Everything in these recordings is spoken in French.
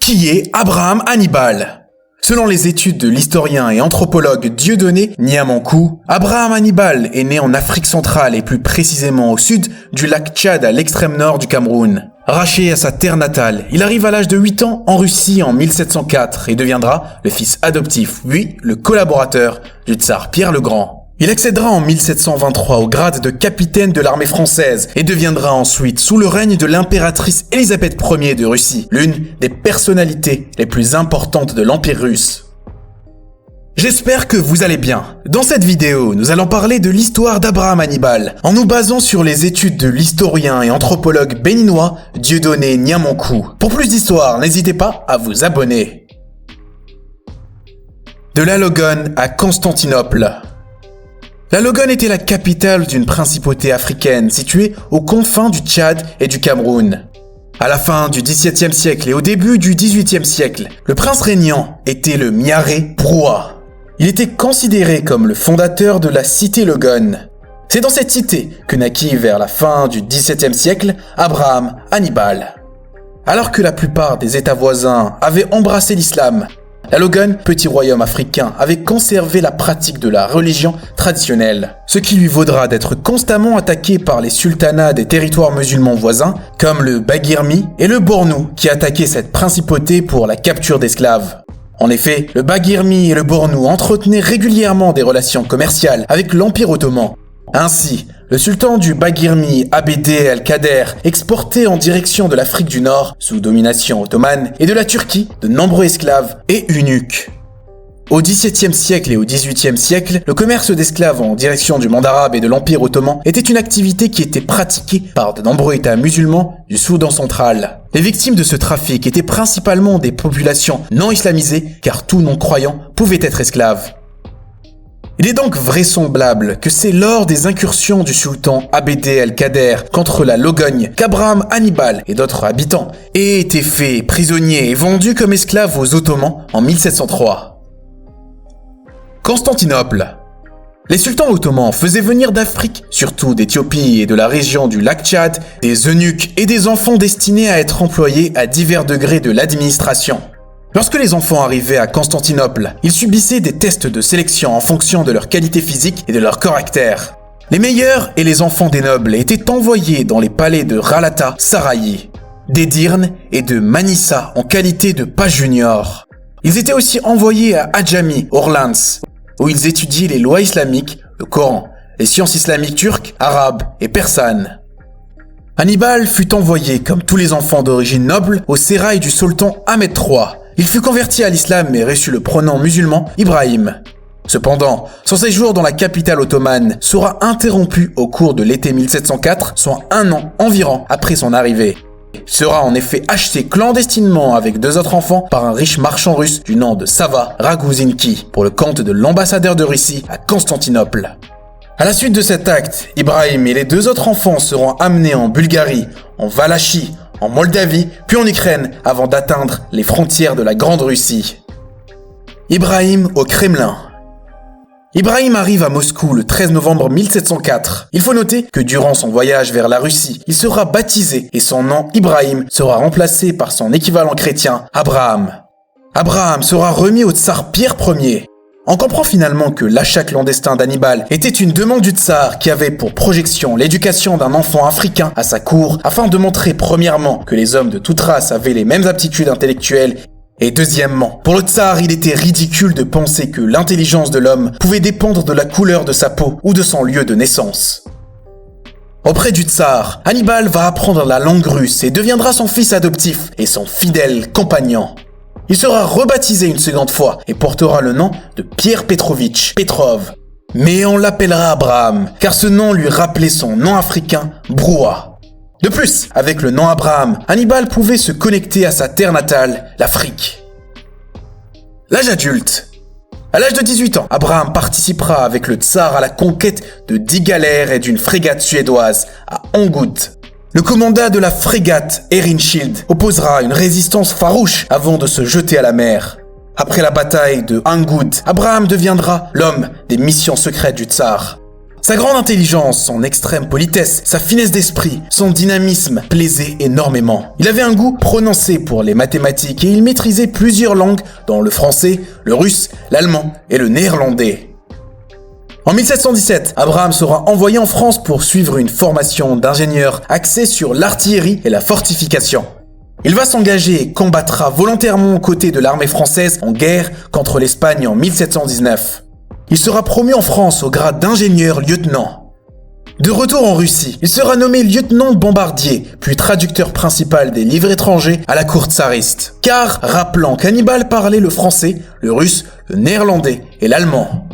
Qui est Abraham Hannibal? Selon les études de l'historien et anthropologue Dieudonné Niamankou, Abraham Hannibal est né en Afrique centrale et plus précisément au sud du lac Tchad à l'extrême nord du Cameroun. Arraché à sa terre natale, il arrive à l'âge de 8 ans en Russie en 1704 et deviendra le fils adoptif, puis le collaborateur du tsar Pierre le Grand. Il accédera en 1723 au grade de capitaine de l'armée française et deviendra ensuite, sous le règne de l'impératrice Élisabeth Ier de Russie, l'une des personnalités les plus importantes de l'Empire russe. J'espère que vous allez bien. Dans cette vidéo, nous allons parler de l'histoire d'Abraham Hannibal, en nous basant sur les études de l'historien et anthropologue béninois Dieudonné Niamankou. Pour plus d'histoire, n'hésitez pas à vous abonner. De la Logone à Constantinople. La Logone était la capitale d'une principauté africaine située aux confins du Tchad et du Cameroun. À la fin du XVIIe siècle et au début du XVIIIe siècle, le prince régnant était le Miaré Broua. Il était considéré comme le fondateur de la cité Logone. C'est dans cette cité que naquit vers la fin du XVIIe siècle Abraham Hannibal. Alors que la plupart des États voisins avaient embrassé l'islam, la Logone, petit royaume africain, avait conservé la pratique de la religion traditionnelle, ce qui lui vaudra d'être constamment attaqué par les sultanats des territoires musulmans voisins, comme le Baguirmi et le Bornou, qui attaquaient cette principauté pour la capture d'esclaves. En effet, le Baguirmi et le Bornou entretenaient régulièrement des relations commerciales avec l'Empire ottoman. Ainsi, le sultan du Baguirmi, Abd el-Kader, exportait en direction de l'Afrique du Nord, sous domination ottomane, et de la Turquie, de nombreux esclaves et eunuques. Au XVIIe siècle et au XVIIIe siècle, le commerce d'esclaves en direction du monde arabe et de l'Empire ottoman était une activité qui était pratiquée par de nombreux États musulmans du Soudan central. Les victimes de ce trafic étaient principalement des populations non islamisées, car tout non-croyant pouvait être esclave. Il est donc vraisemblable que c'est lors des incursions du sultan Abd el-Kader contre la Logone qu'Abraham Hannibal et d'autres habitants aient été faits prisonniers et vendus comme esclaves aux Ottomans en 1703. Constantinople. Les sultans ottomans faisaient venir d'Afrique, surtout d'Éthiopie et de la région du lac Tchad, des eunuques et des enfants destinés à être employés à divers degrés de l'administration. Lorsque les enfants arrivaient à Constantinople, ils subissaient des tests de sélection en fonction de leur qualité physique et de leur caractère. Les meilleurs et les enfants des nobles étaient envoyés dans les palais de Galata Sarayi, d'Edirne et de Manissa en qualité de pages juniors. Ils étaient aussi envoyés à Adjami, Orlans, où ils étudiaient les lois islamiques, le Coran, les sciences islamiques turques, arabes et persanes. Hannibal fut envoyé, comme tous les enfants d'origine noble, au sérail du sultan Ahmed III. Il fut converti à l'islam et reçut le pronom musulman Ibrahim. Cependant, son séjour dans la capitale ottomane sera interrompu au cours de l'été 1704, soit un an environ après son arrivée. Il sera en effet acheté clandestinement avec deux autres enfants par un riche marchand russe du nom de Sava Raguzinki pour le compte de l'ambassadeur de Russie à Constantinople. À la suite de cet acte, Ibrahim et les deux autres enfants seront amenés en Bulgarie, en Valachie, en Moldavie, puis en Ukraine, avant d'atteindre les frontières de la Grande Russie. Ibrahim au Kremlin. Ibrahim arrive à Moscou le 13 novembre 1704. Il faut noter que durant son voyage vers la Russie, il sera baptisé et son nom Ibrahim sera remplacé par son équivalent chrétien, Abraham. Abraham sera remis au tsar Pierre Ier. On comprend finalement que l'achat clandestin d'Hannibal était une demande du tsar qui avait pour projection l'éducation d'un enfant africain à sa cour afin de montrer premièrement que les hommes de toute race avaient les mêmes aptitudes intellectuelles et deuxièmement, pour le tsar, il était ridicule de penser que l'intelligence de l'homme pouvait dépendre de la couleur de sa peau ou de son lieu de naissance. Auprès du tsar, Hannibal va apprendre la langue russe et deviendra son fils adoptif et son fidèle compagnon. Il sera rebaptisé une seconde fois et portera le nom de Pierre Petrovitch Petrov. Mais on l'appellera Abraham, car ce nom lui rappelait son nom africain, Broua. De plus, avec le nom Abraham, Hannibal pouvait se connecter à sa terre natale, l'Afrique. L'âge adulte. À l'âge de 18 ans, Abraham participera avec le tsar à la conquête de 10 galères et d'une frégate suédoise à Ongoud. Le commandant de la frégate, Ehrinschild, opposera une résistance farouche avant de se jeter à la mer. Après la bataille de Ongoud, Abraham deviendra l'homme des missions secrètes du tsar. Sa grande intelligence, son extrême politesse, sa finesse d'esprit, son dynamisme plaisaient énormément. Il avait un goût prononcé pour les mathématiques et il maîtrisait plusieurs langues, dont le français, le russe, l'allemand et le néerlandais. En 1717, Abraham sera envoyé en France pour suivre une formation d'ingénieur axée sur l'artillerie et la fortification. Il va s'engager et combattra volontairement aux côtés de l'armée française en guerre contre l'Espagne en 1719. Il sera promu en France au grade d'ingénieur-lieutenant. De retour en Russie, il sera nommé lieutenant bombardier, puis traducteur principal des livres étrangers à la cour tsariste. Car, rappelant qu'Hannibal parlait le français, le russe, le néerlandais et l'allemand.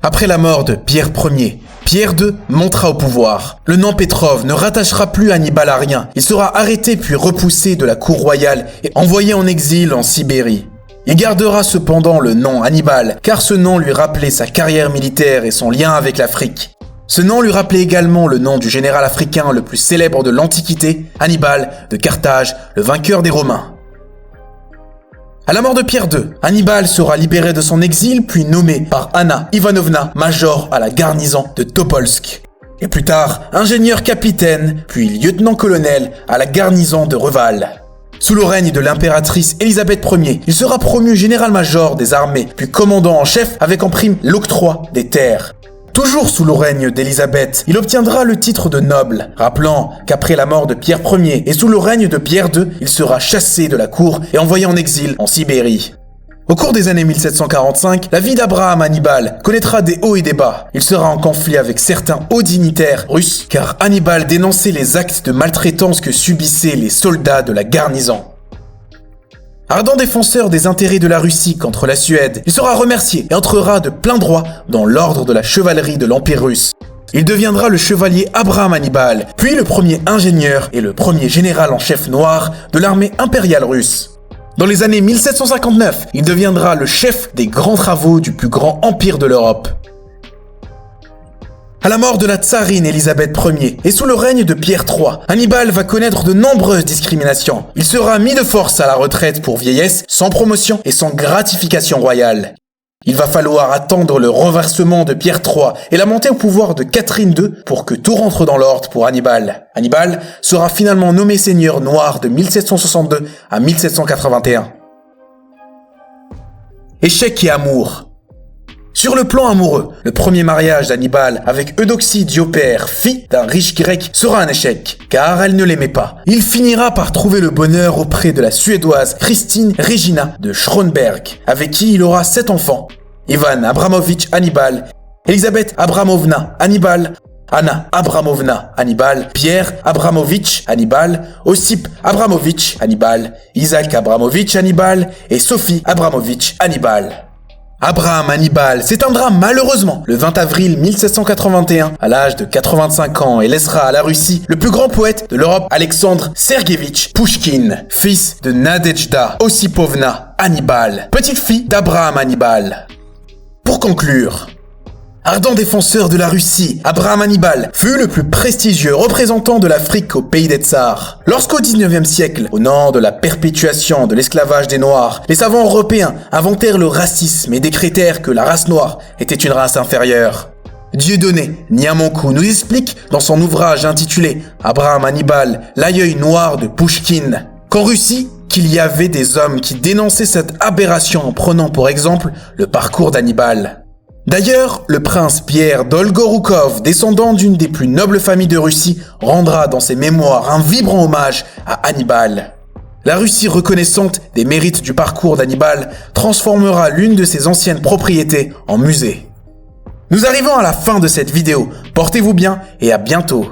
Après la mort de Pierre Ier, Pierre II montera au pouvoir. Le nom Petrov ne rattachera plus Hannibal à rien. Il sera arrêté puis repoussé de la cour royale et envoyé en exil en Sibérie. Il gardera cependant le nom Hannibal, car ce nom lui rappelait sa carrière militaire et son lien avec l'Afrique. Ce nom lui rappelait également le nom du général africain le plus célèbre de l'Antiquité, Hannibal de Carthage, le vainqueur des Romains. À la mort de Pierre II, Hannibal sera libéré de son exil puis nommé par Anna Ivanovna major à la garnison de Topolsk. Et plus tard, ingénieur-capitaine, puis lieutenant-colonel à la garnison de Reval. Sous le règne de l'impératrice Élisabeth Ier, il sera promu général-major des armées, puis commandant en chef avec en prime l'octroi des terres. Toujours sous le règne d'Élisabeth, il obtiendra le titre de noble, rappelant qu'après la mort de Pierre Ier et sous le règne de Pierre II, il sera chassé de la cour et envoyé en exil en Sibérie. Au cours des années 1745, la vie d'Abraham Hannibal connaîtra des hauts et des bas. Il sera en conflit avec certains hauts dignitaires russes, car Hannibal dénonçait les actes de maltraitance que subissaient les soldats de la garnison. Ardent défenseur des intérêts de la Russie contre la Suède, il sera remercié et entrera de plein droit dans l'ordre de la chevalerie de l'Empire russe. Il deviendra le chevalier Abraham Hannibal, puis le premier ingénieur et le premier général en chef noir de l'armée impériale russe. Dans les années 1759, il deviendra le chef des grands travaux du plus grand empire de l'Europe. À la mort de la tsarine Élisabeth Ier et sous le règne de Pierre III, Hannibal va connaître de nombreuses discriminations. Il sera mis de force à la retraite pour vieillesse, sans promotion et sans gratification royale. Il va falloir attendre le renversement de Pierre III et la montée au pouvoir de Catherine II pour que tout rentre dans l'ordre pour Hannibal. Hannibal sera finalement nommé seigneur noir de 1762 à 1781. Échec et amour. Sur le plan amoureux, le premier mariage d'Hannibal avec Eudoxie Diopère, fille d'un riche grec, sera un échec, car elle ne l'aimait pas. Il finira par trouver le bonheur auprès de la Suédoise Christine Regina de Schronberg, avec qui il aura 7 enfants. Ivan Abramovitch Hannibal, Elisabeth Abramovna Hannibal, Anna Abramovna Hannibal, Pierre Abramovitch Hannibal, Ossip Abramovitch Hannibal, Isaac Abramovitch Hannibal et Sophie Abramovitch Hannibal. Abraham Hannibal s'éteindra malheureusement le 20 avril 1781 à l'âge de 85 ans et laissera à la Russie le plus grand poète de l'Europe, Alexandre Serguevitch Pouchkine, fils de Nadejda Osipovna Hannibal, petite fille d'Abraham Hannibal. Pour conclure, ardent défenseur de la Russie, Abraham Hannibal fut le plus prestigieux représentant de l'Afrique au pays des tsars. Lorsqu'au 19e siècle, au nom de la perpétuation de l'esclavage des Noirs, les savants européens inventèrent le racisme et décrétèrent que la race noire était une race inférieure. Dieudonné Niamonkou nous explique dans son ouvrage intitulé « Abraham Hannibal, l'aïeul noir de Pouchkine » qu'en Russie, qu'il y avait des hommes qui dénonçaient cette aberration en prenant pour exemple le parcours d'Hannibal. D'ailleurs, le prince Pierre Dolgorukov, descendant d'une des plus nobles familles de Russie, rendra dans ses mémoires un vibrant hommage à Hannibal. La Russie reconnaissante des mérites du parcours d'Hannibal transformera l'une de ses anciennes propriétés en musée. Nous arrivons à la fin de cette vidéo. Portez-vous bien et à bientôt.